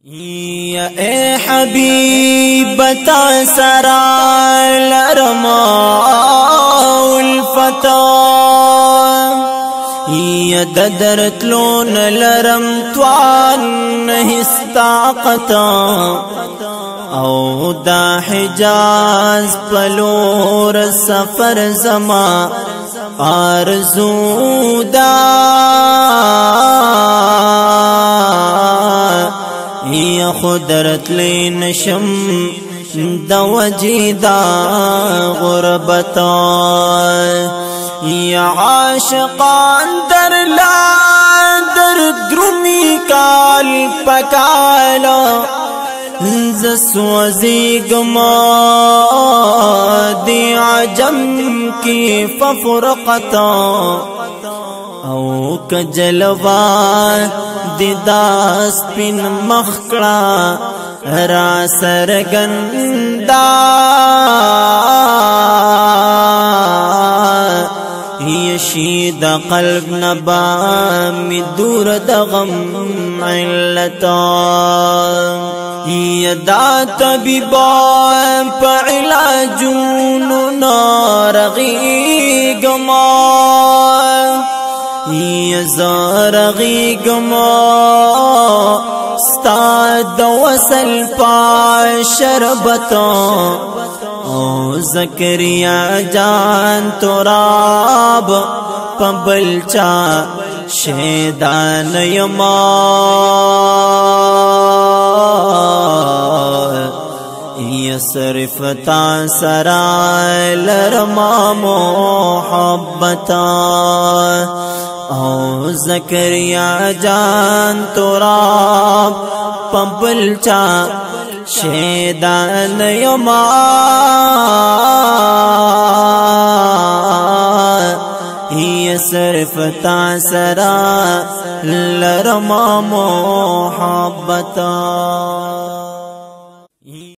یا اے حبیب تا سرا لرما الفتا یا ددرتلون لرم توان هستاقتا او دا حجاز پلور سفر زما آرزو دا یا خدرت لینشم دا وجیدا غربتا یا عاشقان در درمی کال پکالا زسوزی گما دی عجم کی ففرقتا او کجلوا دی داست پین مخکڑا را سرگندا یشید قلب نبا می دور دغم علتا یدا طبیبا پا علاجونو نارغی گما یزارغی گما ستاد وصل پا شربتا او زکریا جان تراب پا بلچا شیدان یما یصرف تا سرا لرما محبتا او زکریا جان تراب پبلچا شیدان یما یصرف تا سرا لرما محبتا